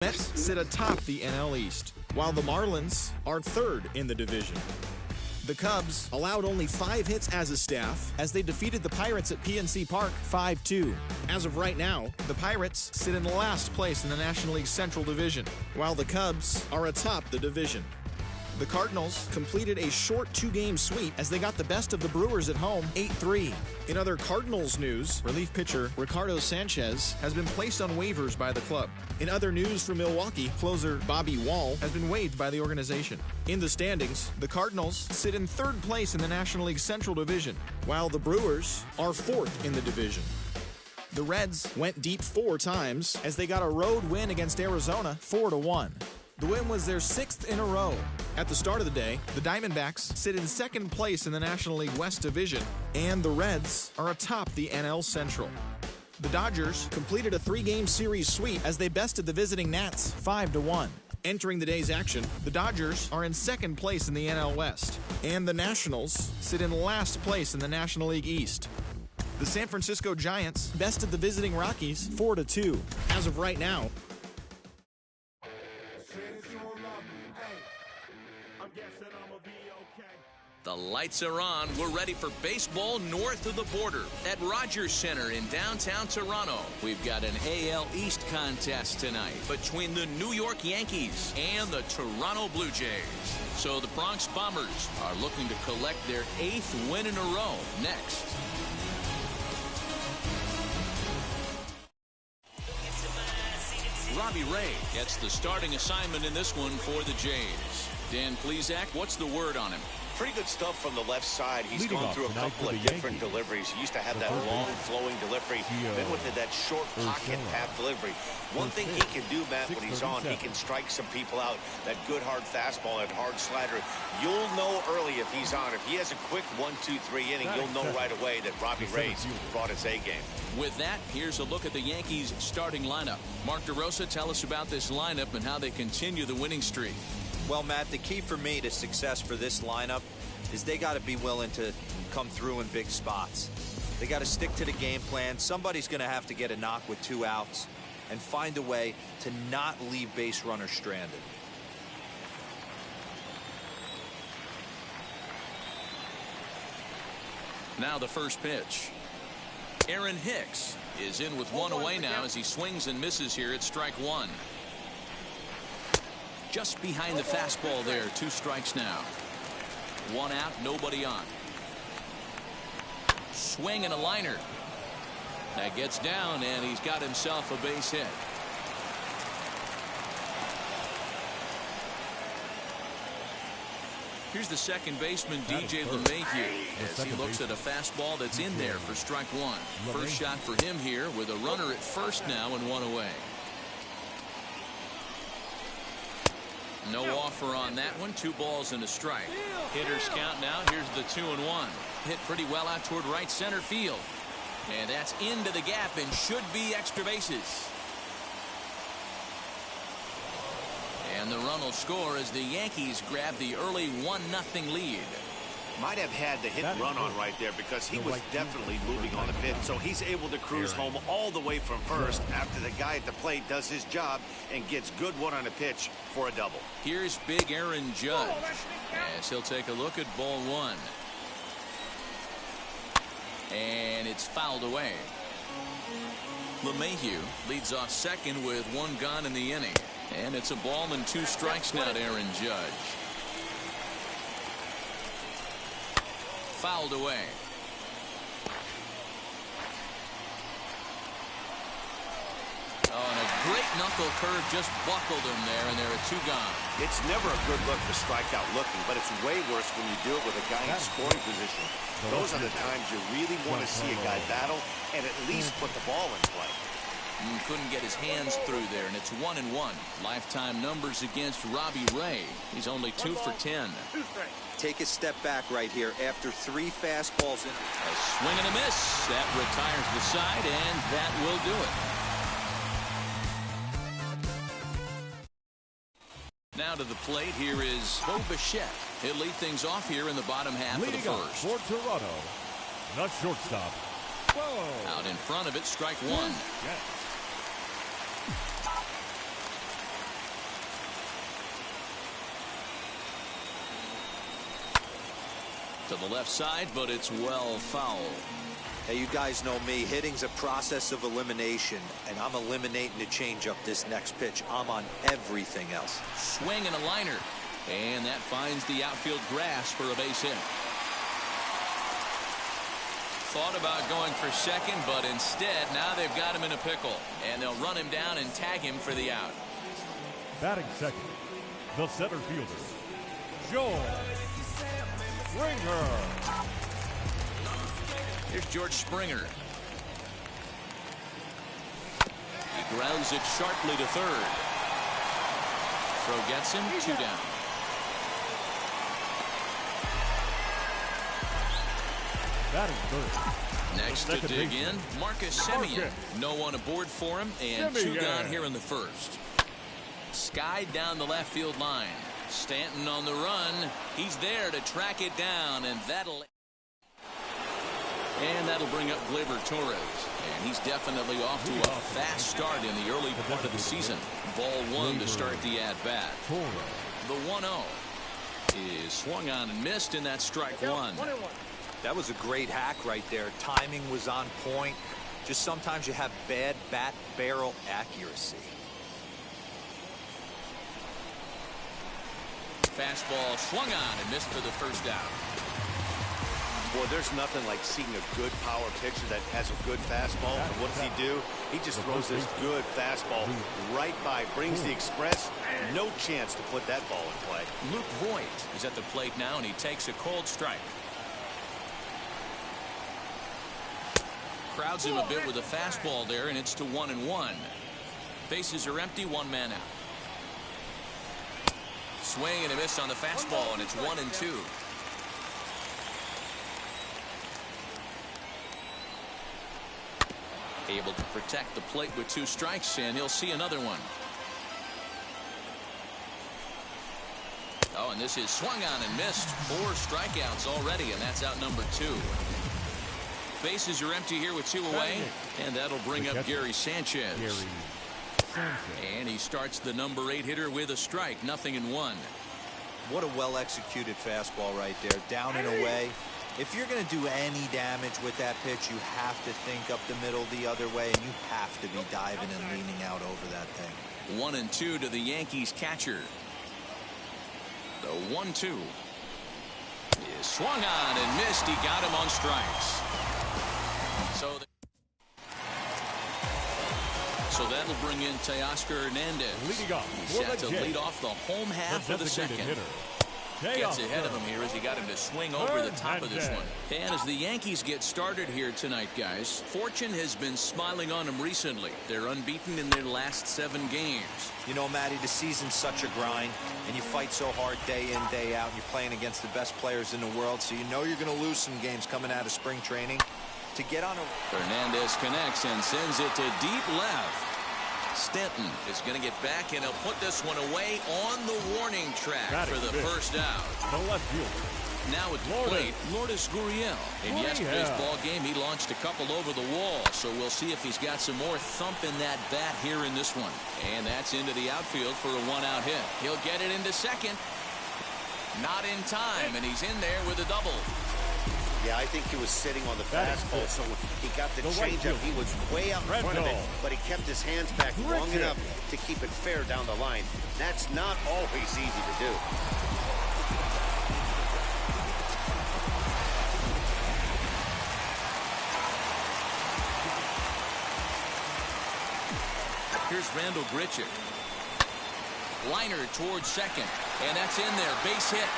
Mets sit atop the NL East, while the Marlins are third in the division. The Cubs allowed only 5 hits as a staff as they defeated the Pirates at PNC Park 5-2. As of right now, the Pirates sit in last place in the National League Central Division, while the Cubs are atop the division. The Cardinals completed a short 2-game sweep as they got the best of the Brewers at home 8-3. In other Cardinals news, relief pitcher Ricardo Sanchez has been placed on waivers by the club. In other news from Milwaukee, closer Bobby Wall has been waived by the organization. In the standings, the Cardinals sit in 3rd place in the National League Central Division, while the Brewers are 4th in the division. The Reds went deep 4 times as they got a road win against Arizona 4-1. The win was their 6th in a row. At the start of the day, the Diamondbacks sit in 2nd place in the National League West Division, and the Reds are atop the NL Central. The Dodgers completed a 3-game series sweep as they bested the visiting Nats 5-1. Entering the day's action, the Dodgers are in 2nd place in the NL West, and the Nationals sit in last place in the National League East. The San Francisco Giants bested the visiting Rockies 4-2. As of right now, the lights are on. We're ready for baseball north of the border at Rogers Center in downtown Toronto. We've got an AL East contest tonight between the New York Yankees and the Toronto Blue Jays. So the Bronx Bombers are looking to collect their 8th win in a row next. Robbie Ray gets the starting assignment in this one for the Jays. Dan Plesac, what's the word on him? Pretty good stuff from the left side. He's gone through a couple of different deliveries. He used to have that long flowing delivery, then went to that short pocket half delivery. One thing he can do, Matt, when he's on, he can strike some people out. That good hard fastball, that hard slider. You'll know early if he's on. If he has a quick 1-2-3 inning, you'll know right away that Robbie Ray's brought his A game. With that, here's a look at the Yankees starting lineup. Mark DeRosa, tell us about this lineup and how they continue the winning streak. Well, Matt, the key for me to success for this lineup is they got to be willing to come through in big spots. They got to stick to the game plan. Somebody's going to have to get a knock with 2 outs and find a way to not leave base runners stranded. Now the first pitch. Aaron Hicks is in with 1 away now as he swings and misses here at strike 1. Just behind the fastball there. 2 strikes now. 1 out, nobody on. Swing and a liner. That gets down, and he's got himself a base hit. Here's the second baseman, DJ LeMahieu, as he looks at a fastball that's in there for strike 1. First shot for him here with a runner at first now and 1 away. No offer on that one. 2 balls and a strike. Hitters count now. Here's the 2-1. Hit pretty well out toward right center field. And that's into the gap and should be extra bases. And the run will score as the Yankees grab the early 1-0 lead. Might have had the hit and run on right there because he was definitely moving on the pitch. So he's able to cruise home all the way from first after the guy at the plate does his job and gets good 1 on a pitch for a double. Here's big Aaron Judge as he'll take a look at ball 1. And it's fouled away. LeMahieu leads off second with 1 gone in the inning. And it's a ball and 2 strikes now to Aaron Judge. Fouled away. Oh, and a great knuckle curve just buckled him there, and there are 2 gone. It's never a good look to strike out looking, but it's way worse when you do it with a guy in scoring position. Those are the times you really want to see a guy battle and at least put the ball in play. Couldn't get his hands through there, and it's 1-1. Lifetime numbers against Robbie Ray. He's only 2 for 10. Take a step back right here after 3 fastballs in. A swing and a miss. That retires the side, and that will do it. Now to the plate, here is Bo Bichette. He'll lead things off here in the bottom half of the first. For Toronto, the shortstop, Bo. Out in front of it, strike 1. To the left side, but it's well fouled. Hey, you guys know me. Hitting's a process of elimination, and I'm eliminating the changeup this next pitch. I'm on everything else. Swing and a liner. And that finds the outfield grass for a base hit. Thought about going for second, but instead, now they've got him in a pickle. And they'll run him down and tag him for the out. Batting second, the center fielder, George Springer. Here's George Springer. He grounds it sharply to third. Throw gets him, 2 down. Batting third. Next to dig in, Marcus Semien. No one aboard for him, and 2 gone here in the first. Skied down the left field line. Stanton on the run. He's there to track it down, and that'll bring up Gleyber Torres. And he's definitely off to a fast start in the early part of the season. Ball 1 to start the at-bat. The 1-0 is swung on and missed, and that's strike 1. That was a great hack right there. Timing was on point. Just sometimes you have bad bat barrel accuracy. Fastball swung on and missed for the first out. Boy, there's nothing like seeing a good power pitcher that has a good fastball. And what does he do? He just throws this good fastball right by, brings the express. No chance to put that ball in play. Luke Voigt is at the plate now, and he takes a cold strike. Crowds him a bit with a fastball there, and it's to 1-1. Bases are empty, 1 man out. Swing and a miss on the fastball, and it's 1-2. Able to protect the plate with 2 strikes, and he'll see another one. Oh, and this is swung on and missed. 4 strikeouts already, and that's out number 2. Bases are empty here with 2 away, and that'll bring up Gary Sanchez. And he starts the number 8 hitter with a strike, 0-1. What a well-executed fastball right there, down and away. If you're going to do any damage with that pitch, you have to think up the middle the other way, and you have to be diving and leaning out over that thing. 1-2 to the Yankees catcher. The 1-2 is swung on and missed. He got him on strikes. So that'll bring in Teoscar Hernandez. Leading off He's set to lead off the home half of the second. Gets ahead of him here as he got him to swing over the top of this one. And as the Yankees get started here tonight, guys, fortune has been smiling on them recently. They're unbeaten in their last 7 games. You know, Matty, the season's such a grind, and you fight so hard day in, day out, and you're playing against the best players in the world, so you know you're going to lose some games coming out of spring training. To get on a... Hernandez connects and sends it to deep left. Stanton is going to get back, and he'll put this one away on the warning track for the first out. The left field. Now at the plate, Lourdes Gurriel. In yesterday's ball game, he launched a couple over the wall, so we'll see if he's got some more thump in that bat here in this one. And that's into the outfield for a 1-out hit. He'll get it into second. Not in time, and he's in there with a double. Yeah, I think he was sitting on the fastball, so when he got the changeup, he was way out in front of it, but he kept his hands back long enough to keep it fair down the line. That's not always easy to do. Here's Randall Grichuk. Liner towards second, and that's in there. Base hit.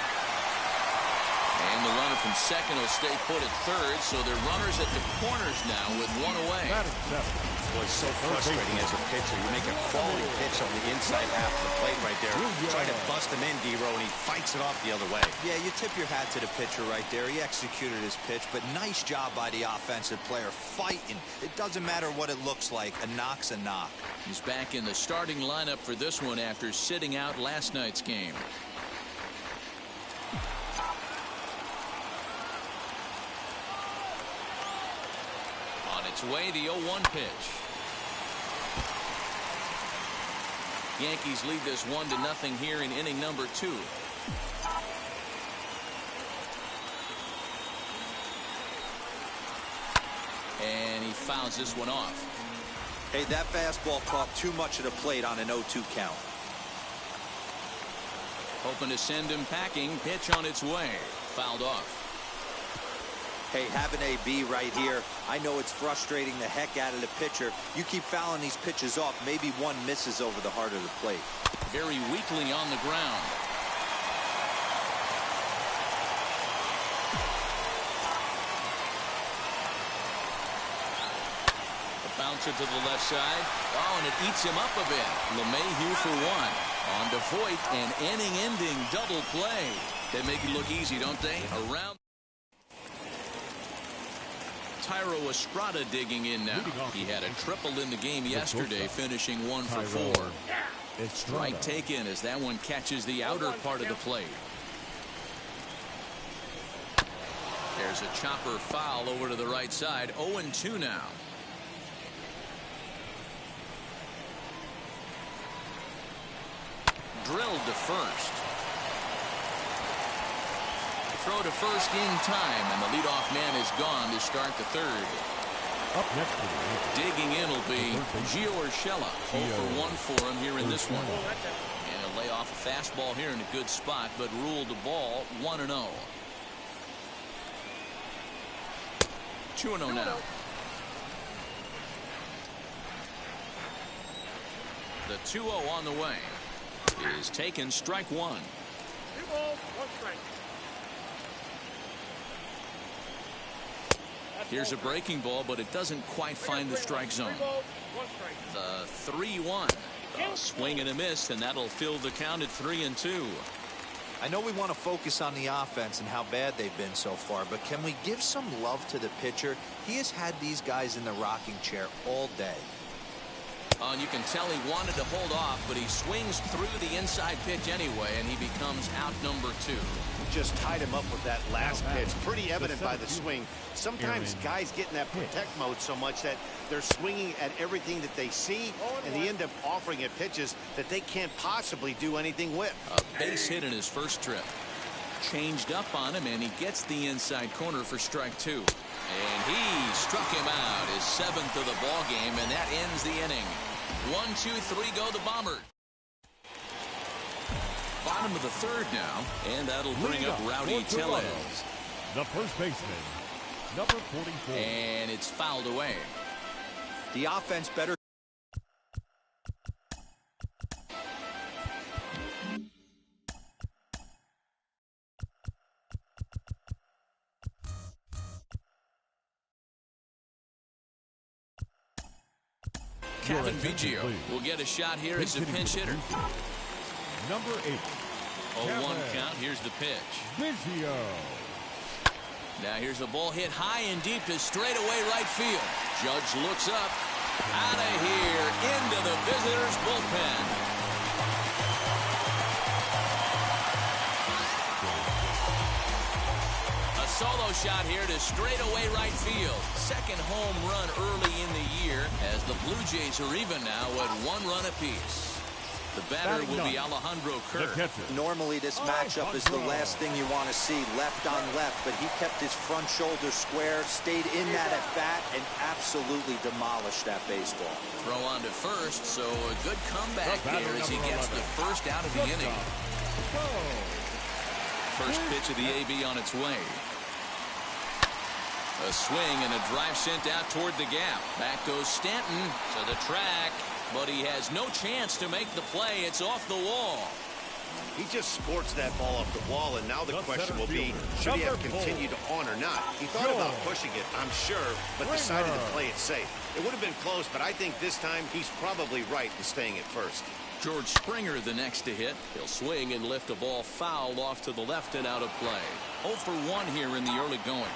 And the runner from second will stay put at third, so they're runners at the corners now with 1 away. Boy, it's so frustrating as a pitcher. You make a quality pitch on the inside half of the plate right there. Try to bust him in, D-Row, and he fights it off the other way. Yeah, you tip your hat to the pitcher right there. He executed his pitch, but nice job by the offensive player fighting. It doesn't matter what it looks like. A knock's a knock. He's back in the starting lineup for this one after sitting out last night's game. Its way, the 0-1 pitch. Yankees lead this 1-0 here in inning number 2. And he fouls this one off. Hey, that fastball caught too much of the plate on an 0-2 count. Hoping to send him packing. Pitch on its way. Fouled off. Hey, have an AB right here. I know it's frustrating the heck out of the pitcher. You keep fouling these pitches off, maybe one misses over the heart of the plate. Very weakly on the ground. A bouncer to the left side. Oh, and it eats him up a bit. LeMahieu for one. On to Voit, an inning-ending double play. They make it look easy, don't they? Around. Thairo Estrada digging in now. He had a triple in the game yesterday, finishing 1 for 4. Strike taken as that one catches the outer part of the plate. There's a chopper foul over to the right side. 0-2 now. Drilled to first. Throw to first in time, and the leadoff man is gone to start the third. Up next, digging in will be Gio Urshela. 0 for 1 for him here in this one. And a lay off a fastball here in a good spot, but ruled the ball 1-0. 2-0 now. The 2-0 on the way is taken. Strike one. 2 balls, 1 strike. Here's a breaking ball, but it doesn't quite find the strike zone. 3 balls, 1 strike. The 3-1. A swing and a miss, and that'll fill the count at 3-2. I know we want to focus on the offense and how bad they've been so far, but can we give some love to the pitcher? He has had these guys in the rocking chair all day. And you can tell he wanted to hold off, but he swings through the inside pitch anyway, and he becomes out number 2. Just tied him up with that last pitch. Pretty evident by the swing. Sometimes guys get in that protect mode so much that they're swinging at everything that they see, and they end up offering at pitches that they can't possibly do anything with. A base hit in his first trip. Changed up on him, and he gets the inside corner for strike 2. And he struck him out, his 7th of the ball game, and that ends the inning. 1, 2, 3 go the Bombers. Bottom of the third now, and that'll bring up Rowdy Tellez. The first baseman, number 44. And it's fouled away. The offense better. Kevin Biggio will get a shot here as a pinch hitter. Number 8. 0-1 count. Here's the pitch. Biggio. Now here's a ball hit high and deep to straightaway right field. Judge looks up. Out of here into the visitors' bullpen. A solo shot here to straightaway right field. Second home run early in the year as the Blue Jays are even now at 1 run apiece. The batter will be Alejandro Kirk. Normally this matchup is the last thing you want to see, left on left, but he kept his front shoulder square, stayed in that at bat, and absolutely demolished that baseball. Throw on to first, so a good comeback there as he gets the first out of the inning. First pitch of the AB on its way. A swing and a drive sent out toward the gap. Back goes Stanton to the track. But he has no chance to make the play. It's off the wall. He just sports that ball off the wall, and now the question will be, should he have continued on or not? He thought about pushing it, I'm sure, but decided to play it safe. It would have been close, but I think this time he's probably right in staying at first. George Springer the next to hit. He'll swing and lift a ball fouled off to the left and out of play. 0 for 1 here in the early going.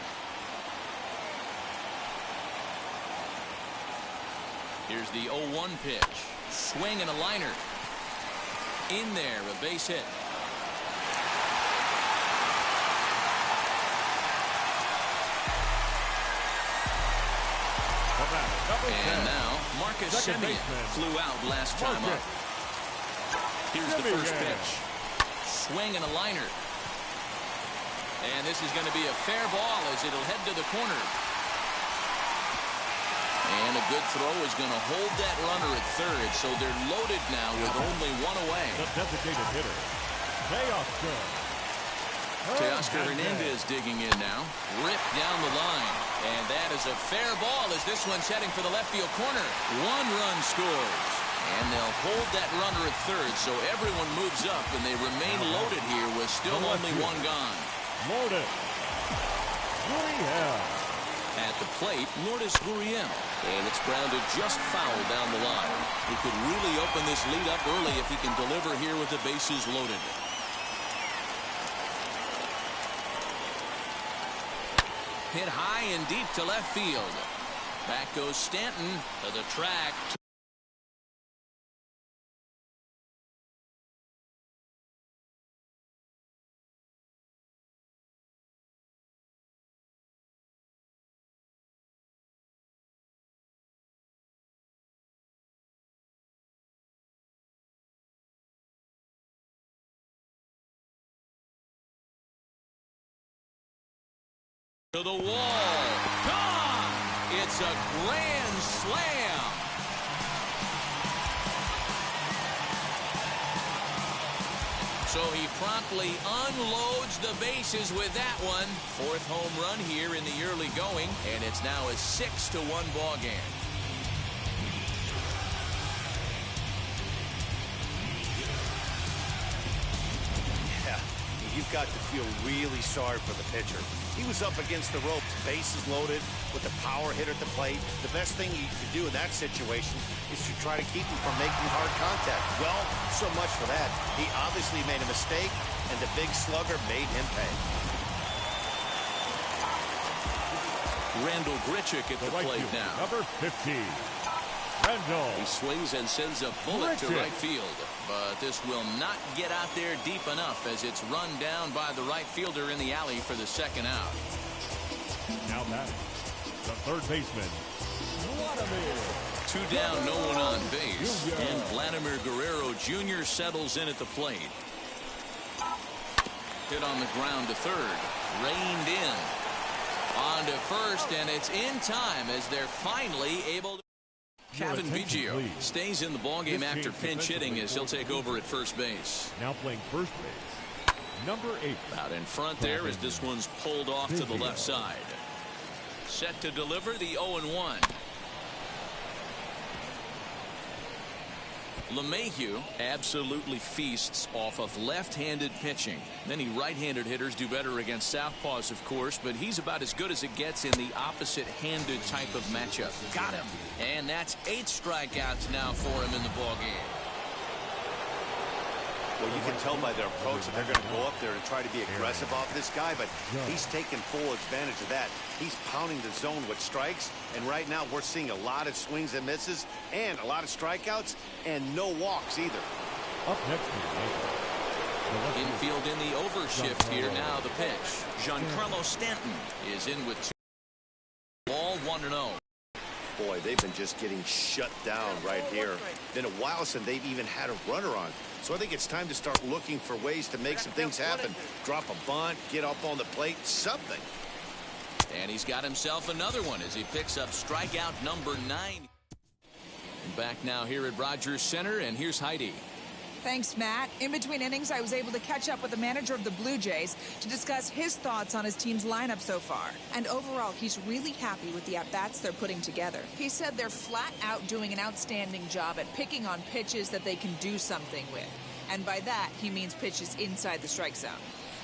Here's the 0-1 pitch. Swing and a liner. In there, a base hit. And now, Marcus Semien flew out last time up. Here's the first pitch. Swing and a liner. And this is going to be a fair ball as it'll head to the corner. And a good throw is going to hold that runner at third, so they're loaded now with only one away. The designated hitter, Teoscar Hernandez digging in now. Ripped down the line. And that is a fair ball as this one's heading for the left field corner. One run scores. And they'll hold that runner at third, so everyone moves up, and they remain loaded here with still only one gone. Lourdes Gurriel. At the plate, Lourdes Gurriel. And it's grounded just foul down the line. He could really open this lead up early if he can deliver here with the bases loaded. Hit high and deep to left field. Back goes Stanton to the track. To the wall. Gone! It's a grand slam. So he promptly unloads the bases with that one. Fourth home run here in the early going, and it's now a 6-1 ball game. You've got to feel really sorry for the pitcher. He was up against the ropes, bases loaded, with a power hitter at the plate. The best thing you could do in that situation is to try to keep him from making hard contact. Well, so much for that. He obviously made a mistake, and the big slugger made him pay. Randall Grichuk at the plate now. Number 15. He swings and sends a bullet to right field, but this will not get out there deep enough as it's run down by the right fielder in the alley for the second out. Now batting, the third baseman, Vladimir. Two down, no one on base, and Vladimir Guerrero Jr. settles in at the plate. Hit on the ground to third, reined in. On to first, and it's in time as they're finally able to. Kevin Biggio stays in the ballgame after pinch hitting as he'll take over at first base. Now playing first base, number 8. Out in front there as this one's pulled off to the left side. Set to deliver the 0-1. LeMahieu absolutely feasts off of left-handed pitching. Many right-handed hitters do better against southpaws, of course, but he's about as good as it gets in the opposite-handed type of matchup. Got him. And that's 8 strikeouts now for him in the ballgame. Well, you can tell by their approach that they're going to go up there and try to be aggressive off this guy, but he's taking full advantage of that. He's pounding the zone with strikes, and right now we're seeing a lot of swings and misses and a lot of strikeouts and no walks either. Up next, infield in the overshift here now. The pitch. Giancarlo Stanton is in with 2. Ball 1-0. Boy, they've been just getting shut down right here. Been a while since they've even had a runner on. So I think it's time to start looking for ways to make some things happen. Drop a bunt, get up on the plate, something. And he's got himself another one as he picks up strikeout number 9. Back now here at Rogers Center, and here's Heidi. Thanks, Matt. In between innings, I was able to catch up with the manager of the Blue Jays to discuss his thoughts on his team's lineup so far. And overall, he's really happy with the at-bats they're putting together. He said they're flat out doing an outstanding job at picking on pitches that they can do something with. And by that, he means pitches inside the strike zone.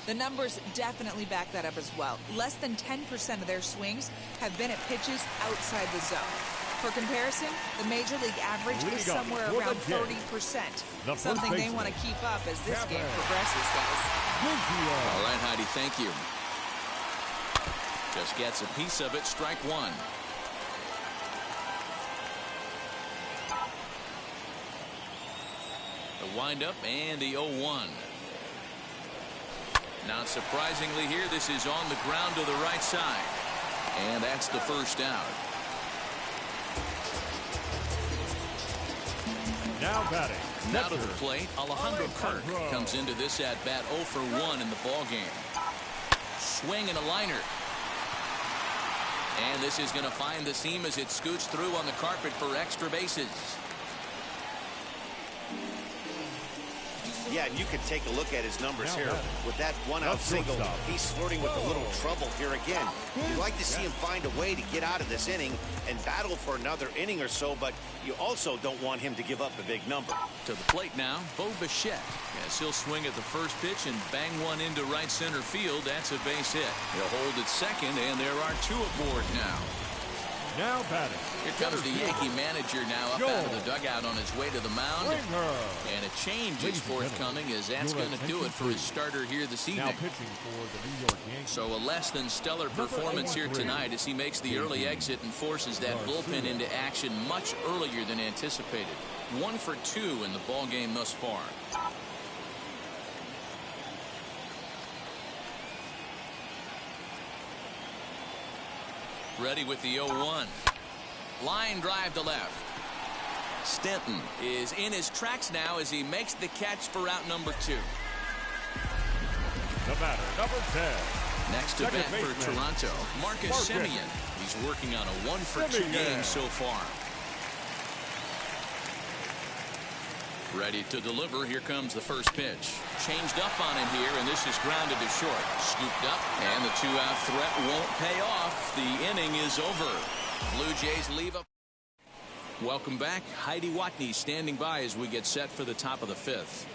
The numbers definitely back that up as well. Less than 10% of their swings have been at pitches outside the zone. For comparison, the Major League average is somewhere around 30%. Something they want to keep up as this game progresses, guys. All right, Heidi, thank you. Just gets a piece of it, strike 1. The windup and the 0-1. Not surprisingly here, this is on the ground to the right side. And that's the first out. Now batting. Now to the plate, Alejandro Kirk comes into this at-bat 0 for 1 in the ballgame. Swing and a liner. And this is going to find the seam as it scoots through on the carpet for extra bases. Yeah, and you can take a look at his numbers here. With that one-out single, he's flirting with a little trouble here again. You'd like to see him find a way to get out of this inning and battle for another inning or so, but you also don't want him to give up a big number. To the plate now, Bo Bichette. Yes, he'll swing at the first pitch and bang one into right center field. That's a base hit. He'll hold at second, and there are two aboard now. Now batting. Here comes the Yankee manager now up out of the dugout on his way to the mound. And a change is forthcoming as that's going to do it for his starter here this evening. Now pitching for the New York Yankees. So a less than stellar performance here tonight as he makes the early exit and forces that bullpen into action much earlier than anticipated. 1 for 2 in the ball game thus far. Ready with the 0-1. Line drive to left. Stanton is in his tracks now as he makes the catch for out number 2. The batter, number 10. Next to bat for Toronto, Marcus Semien. He's working on a 1 for 2 game so far. Ready to deliver. Here comes the first pitch. Changed up on him here, and this is grounded to short. Scooped up, and the 2-out threat won't pay off. The inning is over. Blue Jays leave up. Welcome back. Heidi Watney standing by as we get set for the top of the 5th.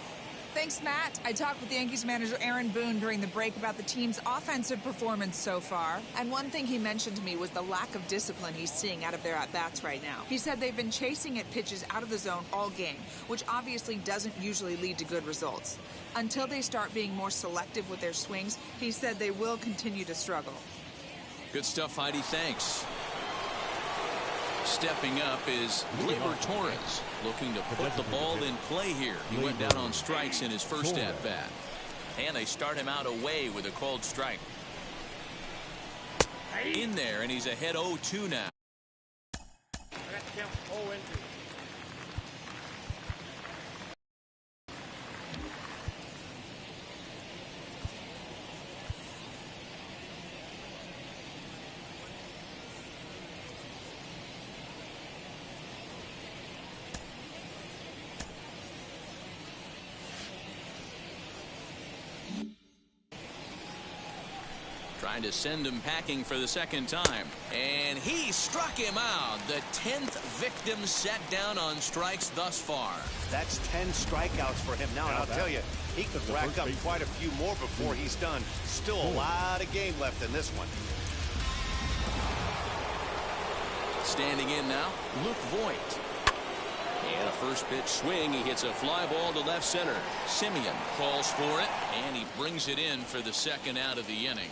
Thanks, Matt. I talked with Yankees manager Aaron Boone during the break about the team's offensive performance so far. And one thing he mentioned to me was the lack of discipline he's seeing out of their at-bats right now. He said they've been chasing at pitches out of the zone all game, which obviously doesn't usually lead to good results. Until they start being more selective with their swings, he said they will continue to struggle. Good stuff, Heidi. Thanks. Stepping up is Gleyber Torres, looking to put the ball in play here. He went down on strikes in his first at-bat. And they start him out away with a called strike. In there, and he's ahead 0-2 now. I got the count 0-2. Trying to send him packing for the second time. And he struck him out. The 10th victim set down on strikes thus far. That's 10 strikeouts for him now, and I'll tell you, he could rack up quite a few more before he's done. Still a lot of game left in this one. Standing in now, Luke Voigt. And a first pitch swing. He hits a fly ball to left center. Semien calls for it, and he brings it in for the second out of the inning.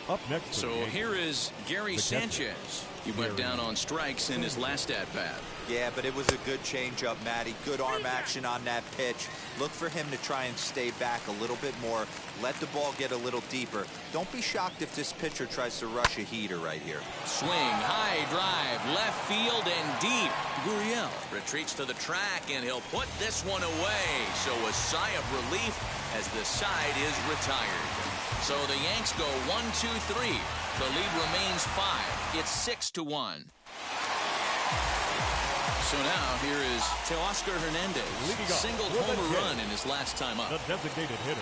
Up next. So here is Gary Sanchez. He went down on strikes in his last at-bat. Yeah, but it was a good changeup, Matty. Good arm action on that pitch. Look for him to try and stay back a little bit more. Let the ball get a little deeper. Don't be shocked if this pitcher tries to rush a heater right here. Swing, high drive, left field and deep. Gurriel retreats to the track, and he'll put this one away. So a sigh of relief as the side is retired. So the Yanks go 1-2-3. The lead remains 5. It's 6-1. So now here is Teoscar Hernandez. Single home run in his last time up. The designated hitter,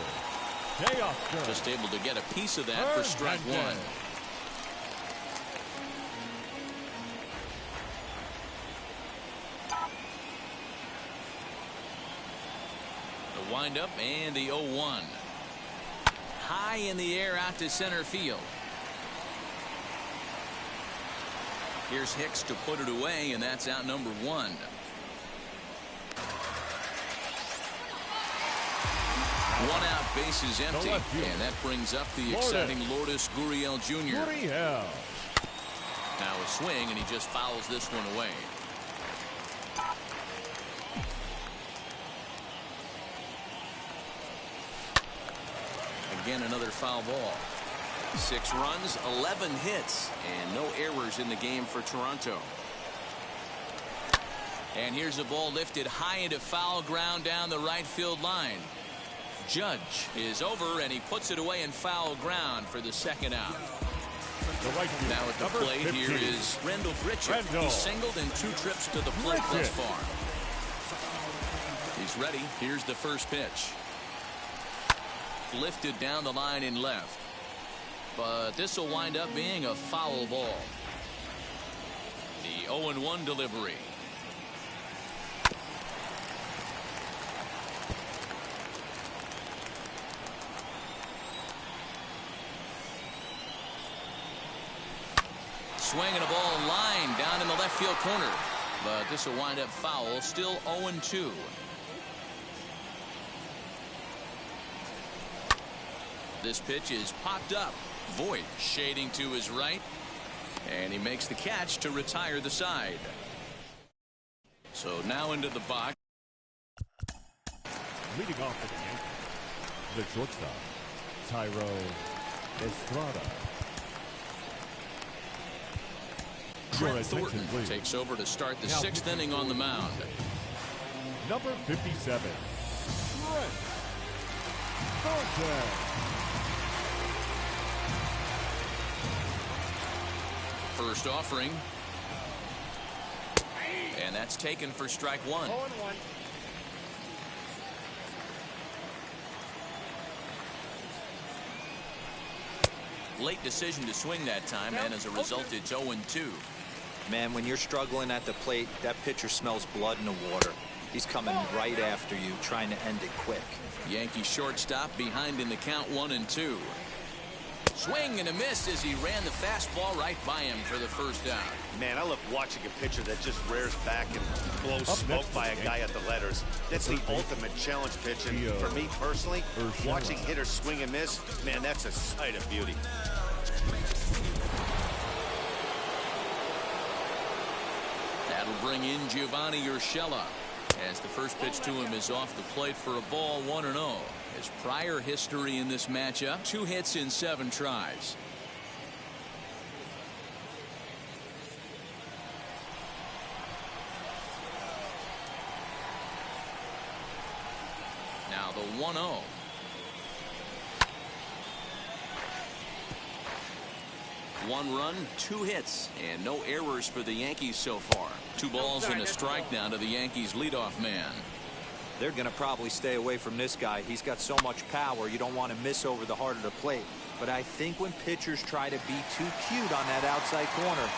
Teoscar. Just able to get a piece of that for strike 1. The windup and the 0-1. High in the air out to center field. Here's Hicks to put it away, and that's out number 1. One out, base is empty, and that brings up the exciting Lourdes Gurriel Jr. Now a swing, and he just fouls this one away. Again, another foul ball. 6 runs, 11 hits, and no errors in the game for Toronto. And here's a ball lifted high into foul ground down the right field line. Judge is over, and he puts it away in foul ground for the second out. Now at the plate, 15. here is Randall Grichuk. He's singled in 2 trips to the plate thus far. He's ready. Here's the first pitch. Lifted down the line in left. But this will wind up being a foul ball. The 0-1 delivery. Swinging a ball line down in the left field corner. But this will wind up foul. Still 0-2. This pitch is popped up. Voit shading to his right. And he makes the catch to retire the side. So now into the box. Leading off for the Yankees, the shortstop, Thairo Estrada. Trent Thornton takes over to start the 6th inning on the mound. Number 57, Trent Thornton. First offering. And that's taken for strike 1. 0-1. Late decision to swing that time, and as a result, it's 0-2. Man, when you're struggling at the plate, that pitcher smells blood in the water. He's coming right after you, trying to end it quick. Yankee shortstop behind in the count 1-2. Swing and a miss as he ran the fastball right by him for the first out. Man, I love watching a pitcher that just rears back and blows smoke by a guy at the letters. That's the ultimate challenge pitch. And for me personally, watching hitters swing and miss, man, that's a sight of beauty. That'll bring in Giovanni Urshela as the first pitch to him is off the plate for a ball, 1-0. His prior history in this matchup, 2 hits in 7 tries. Now the 1-0. One run, 2 hits, and no errors for the Yankees so far. 2 balls and a strike down to the Yankees leadoff man. They're going to probably stay away from this guy. He's got so much power, you don't want to miss over the heart of the plate. But I think when pitchers try to be too cute on that outside corner,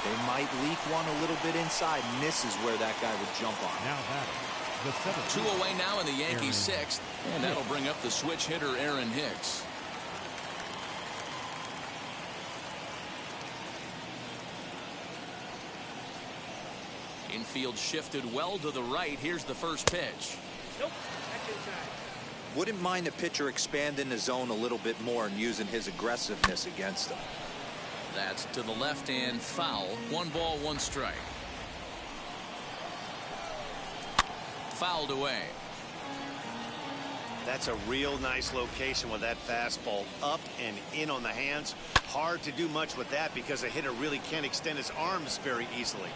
they might leak one a little bit inside, and this is where that guy would jump on. Now batting, the 7th. 2 away now in the Yankees 6th, and that'll bring up the switch hitter Aaron Hicks. Infield shifted well to the right. Here's the first pitch. Nope. That's inside. Wouldn't mind the pitcher expanding the zone a little bit more and using his aggressiveness against him. That's to the left and foul. 1 ball, 1 strike. Fouled away. That's a real nice location with that fastball up and in on the hands. Hard to do much with that because a hitter really can't extend his arms very easily.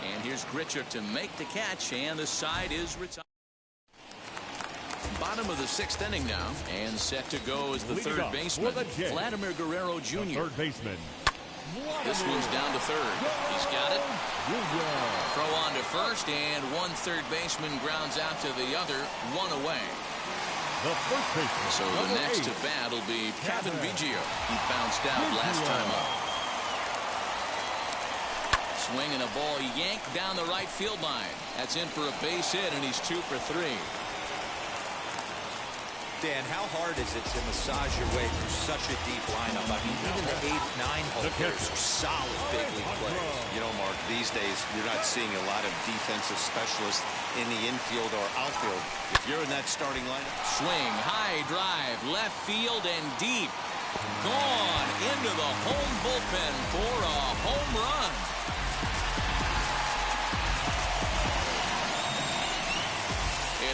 And here's Grichuk to make the catch, and the side is retired. Bottom of the 6th inning now, and set to go is the third baseman, Vladimir Guerrero Jr. The third baseman. This one's down to third. He's got it. Throw on to first, and one third baseman grounds out to the other, 1 away. The first baseman. So the next to bat will be Cavan Biggio. He bounced out last time up. Swinging a ball yanked down the right field line. That's in for a base hit, and he's 2 for 3. Dan, how hard is it to massage your way through such a deep lineup? I mean, even the 8th, 9th holders are solid big league players. You know, Mark, these days you're not seeing a lot of defensive specialists in the infield or outfield. If you're in that starting lineup. Swing, high drive, left field and deep. Gone into the home bullpen for a home run.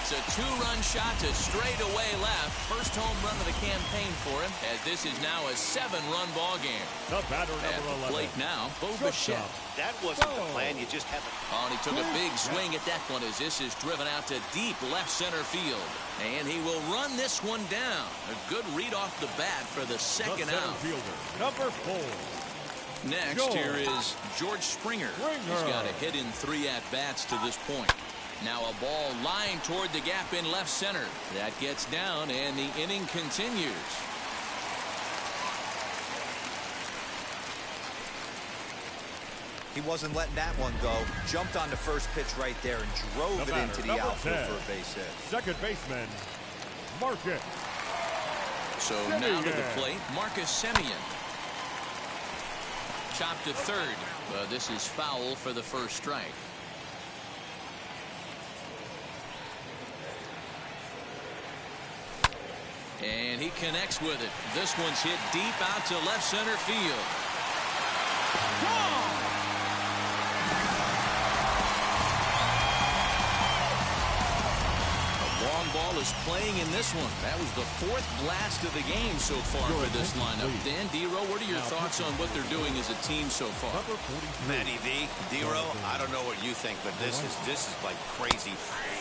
It's a two-run shot to straightaway left. First home run of the campaign for him, as this is now a 7-run ball game. The batter At number the 11. plate now, Bo Bichette. That wasn't the plan. You just haven't. Oh, and he took a big swing at that one as this is driven out to deep left center field. And he will run this one down. A good read off the bat for the second The center out. fielder, number 4. Next, here is George Springer. He's got a hit in 3 at-bats to this point. Now a ball lined toward the gap in left center. That gets down, and the inning continues. He wasn't letting that one go. Jumped on the first pitch right there and drove it into the outfield 10. for a base hit. Second baseman, Marcus. So now to the plate, Marcus Semien. Chopped to third. This is foul for the first strike. And he connects with it. This one's hit deep out to left center field. Long ball is playing in this one. That was the 4th blast of the game so far for this lineup. Dan Dero, what are your thoughts on what they're doing as a team so far? Matty V, Dero, I don't know what you think, but this is like crazy.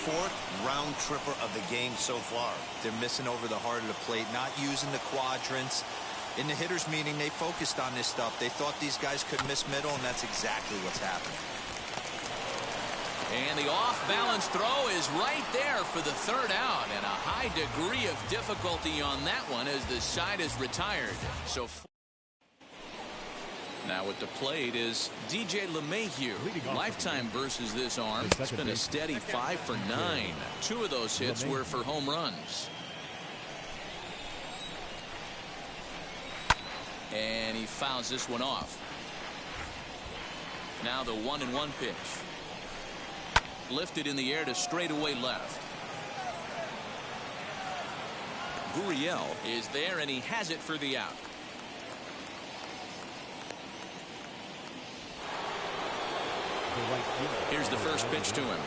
4th round tripper of the game so far. They're missing over the heart of the plate, not using the quadrants. In the hitters meeting, they focused on this stuff. They thought these guys could miss middle, and that's exactly what's happening. And the off-balance throw is right there for the 3rd out, and a high degree of difficulty on that one as the side is retired. So now at the plate is DJ LeMahieu. Lifetime versus this arm. It's been a steady 5 for 9. 2 of those hits were for home runs. And he fouls this one off. Now the 1-1 pitch. Lifted in the air to straightaway left. Gurriel is there, and he has it for the out. Here's the first pitch to him.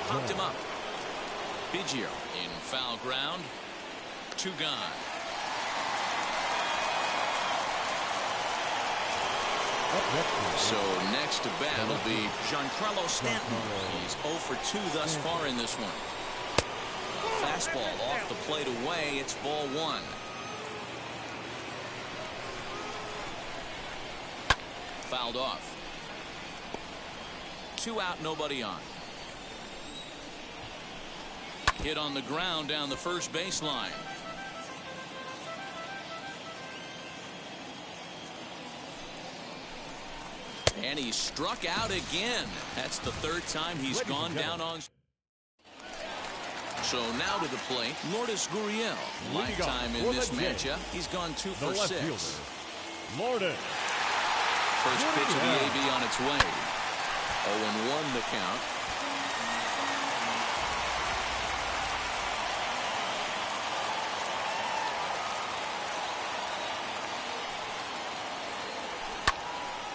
Popped him up. Biggio in foul ground. 2 gone. So next to bat will be Giancarlo Stanton. He's 0 for 2 thus far in this one. Fastball off the plate away. It's ball 1. Fouled off. 2 out, nobody on. Hit on the ground down the first baseline. And he struck out again. That's the 3rd time he's gone down on. So now to the plate, Lourdes Gurriel. Lifetime in this matchup. He's gone 2 for 6. Lourdes. First pitch of the AB on its way. 0-1 the count.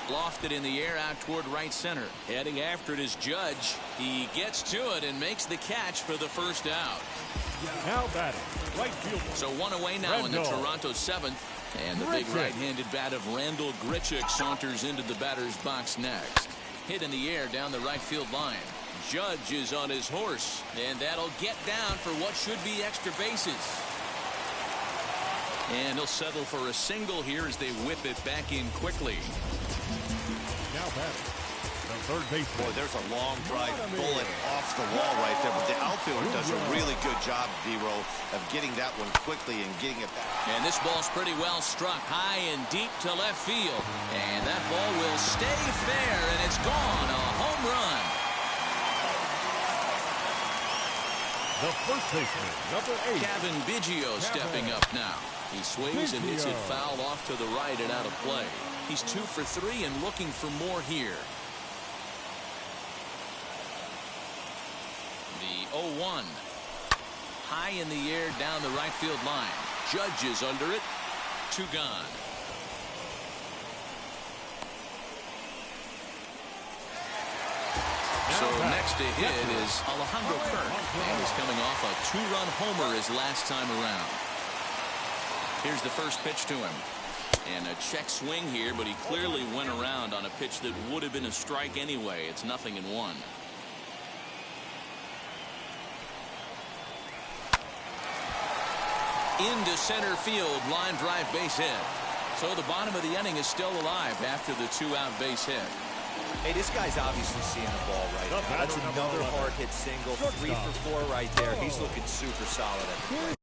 Lofted in the air out toward right center. Heading after it is Judge. He gets to it and makes the catch for the first out. Now batting, right fielder. So 1 away now in the Toronto 7th. And the big right-handed bat of Randal Grichuk saunters into the batter's box next. Hit in the air down the right field line. Judge is on his horse, and that'll get down for what should be extra bases. And he'll settle for a single here as they whip it back in quickly. Now batting, the third baseman. Boy, there's a long drive bullet off the wall right there, but the outfielder does a really good job, Dero, of getting that one quickly and getting it back. And this ball's pretty well struck high and deep to left field. And that ball will stay fair, and it's gone. A home run. The first baseman, number 8. Cavan Biggio stepping up now. He swings and hits it foul off to the right and out of play. He's 2 for 3 and looking for more here. The 0-1. High in the air down the right field line. Judge is under it. 2 gone. So next to hit is Alejandro Kirk. And he's coming off a 2-run homer his last time around. Here's the first pitch to him. And a check swing here, but he clearly went around on a pitch that would have been a strike anyway. It's 0-1. Into center field, line drive, base hit. So the bottom of the inning is still alive after the 2-out base hit. Hey, this guy's obviously seeing the ball right now. That's another hard hit single. 3 for 4 right there. He's looking super solid at the plate.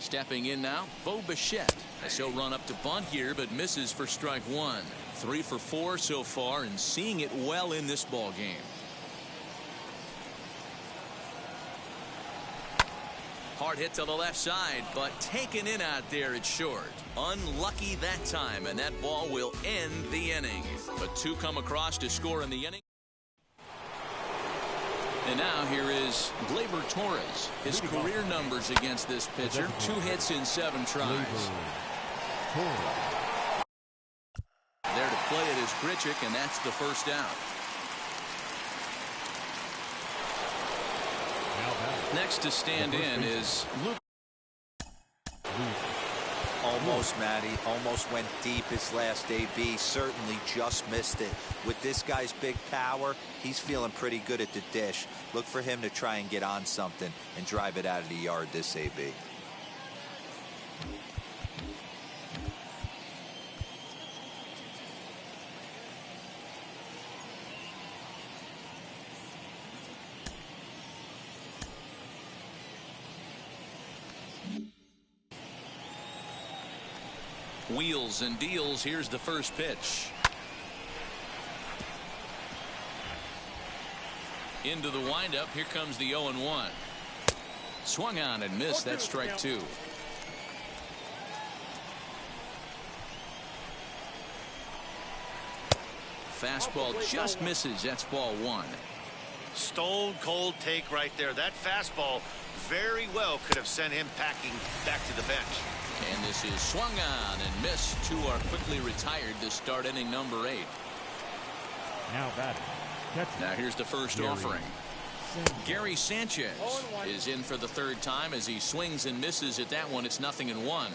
Stepping in now, Bo Bichette. As he'll run up to bunt here, but misses for strike 1. 3 for 4 so far, and seeing it well in this ball game. Hard hit to the left side, but taken in out there at short. Unlucky that time, and that ball will end the inning. But 2 come across to score in the inning. And now here is Gleyber Torres. His career numbers against this pitcher, 2 hits in 7 tries. There to play it is Grichuk, and that's the first out. Next to stand in is Luke. Almost, Matty. Almost went deep his last AB. Certainly just missed it. With this guy's big power, he's feeling pretty good at the dish. Look for him to try and get on something and drive it out of the yard this AB. Wheels and deals. Here's the first pitch. Into the windup. Here comes the 0-1. Swung on and missed. That's strike 2. Fastball just misses. That's ball 1. Stone cold take right there. That fastball very well could have sent him packing back to the bench. And this is swung on and missed. 2 are quickly retired to start inning number 8. Now batting. Now here's the first offering. Gary Sanchez is in for the 3rd time as he swings and misses at that one. It's 0-1.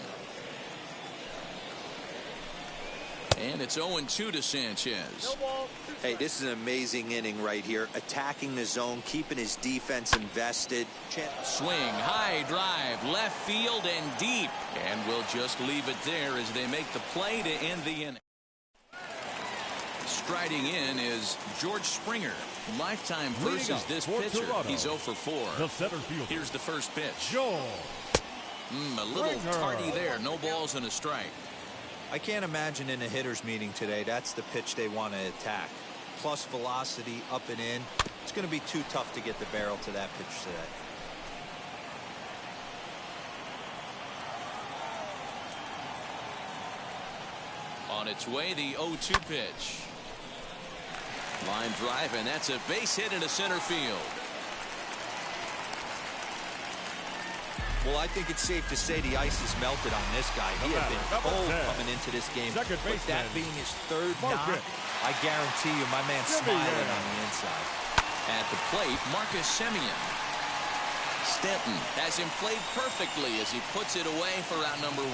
And it's 0-2 to Sanchez. Hey, this is an amazing inning right here. Attacking the zone, keeping his defense invested. Swing, high drive, left field and deep. And we'll just leave it there as they make the play to end the inning. Striding in is George Springer. Lifetime versus this pitcher. He's 0 for 4. Here's the first pitch. A little tardy there. No balls and a strike. I can't imagine in a hitter's meeting today that's the pitch they want to attack. Plus velocity up and in. It's going to be too tough to get the barrel to that pitch today. On its way, the 0-2 pitch. Line drive, and that's a base hit into center field. Well, I think it's safe to say the ice is melted on this guy. He had been cold coming into this game. But that being his 3rd knock, I guarantee you my man's smiling on the inside. At the plate, Marcus Semien. Stanton has him played perfectly as he puts it away for out number 1.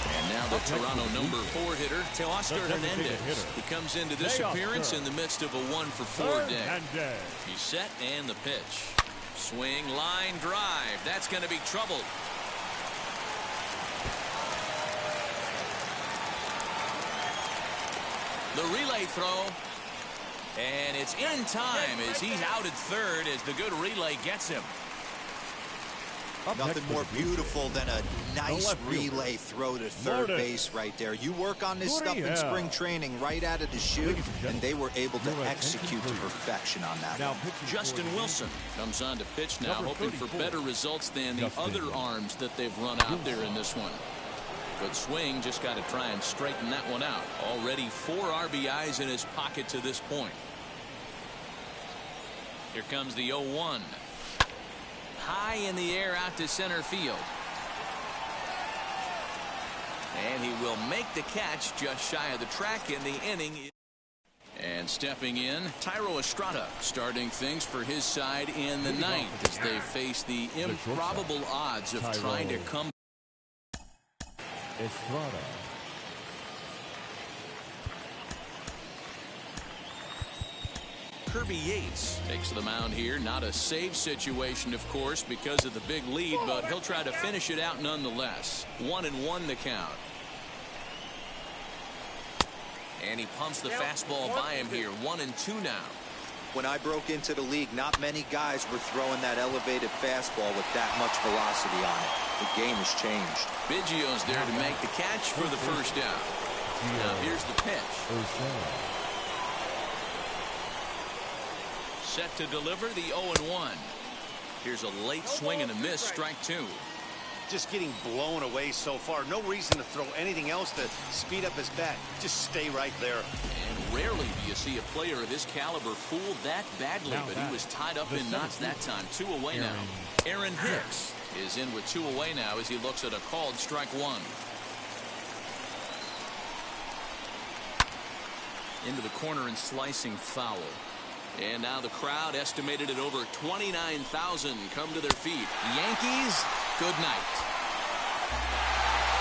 And now the Toronto number 4 hitter, Teoscar Hernandez. He comes into this appearance in the midst of a 1 for 4 day. He's set and the pitch. Swing, line drive. That's going to be trouble. The relay throw. And it's in time as he's out at 3rd as the good relay gets him. Nothing more beautiful than a nice relay throw to third base right there. You work on this stuff in spring training right out of the chute, and they were able to execute to perfection on that. Now, Justin Wilson comes on to pitch now, hoping for better results than the other arms that they've run out there in this one. Good swing, just got to try and straighten that one out. Already 4 RBIs in his pocket to this point. Here comes the 0-1. High in the air out to center field. And he will make the catch just shy of the track in the inning. And stepping in, Thairo Estrada starting things for his side in the ninth as they face the improbable odds of trying to come. Estrada. Kirby Yates takes the mound here. Not a save situation, of course, because of the big lead, but he'll try to finish it out nonetheless. 1-1 the count. And he pumps the fastball by him here. 1-2 now. When I broke into the league, not many guys were throwing that elevated fastball with that much velocity on it. The game has changed. Biggio's there to make the catch for the first out. Now here's the pitch. Set to deliver the 0-1. Here's a late swing and a miss, strike 2. Just getting blown away so far. No reason to throw anything else to speed up his bat. Just stay right there. And rarely do you see a player of his caliber fooled that badly, but he was tied up in knots that time. 2 away now. Aaron Hicks is in with 2 away now as he looks at a called strike 1. Into the corner and slicing foul. And now the crowd, estimated at over 29,000, come to their feet. Yankees, good night.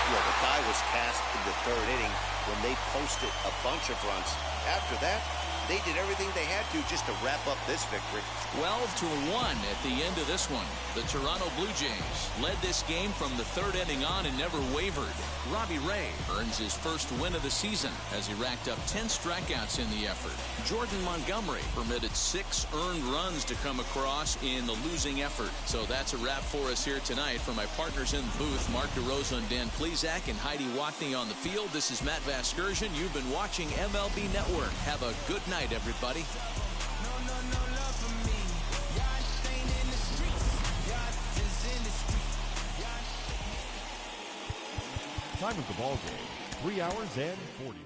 Yeah, the die was cast in the 3rd inning when they posted a bunch of runs. After that, they did everything they had to just to wrap up this victory. 12-1 at the end of this one. The Toronto Blue Jays led this game from the 3rd inning on and never wavered. Robbie Ray earns his first win of the season as he racked up 10 strikeouts in the effort. Jordan Montgomery permitted 6 earned runs to come across in the losing effort. So that's a wrap for us here tonight. For my partners in the booth, Mark DeRosa and Dan Plesac and Heidi Watney on the field, this is Matt Vasgersian. You've been watching MLB Network. Have a good night, everybody. Time of the ball game, 3 hours and 40.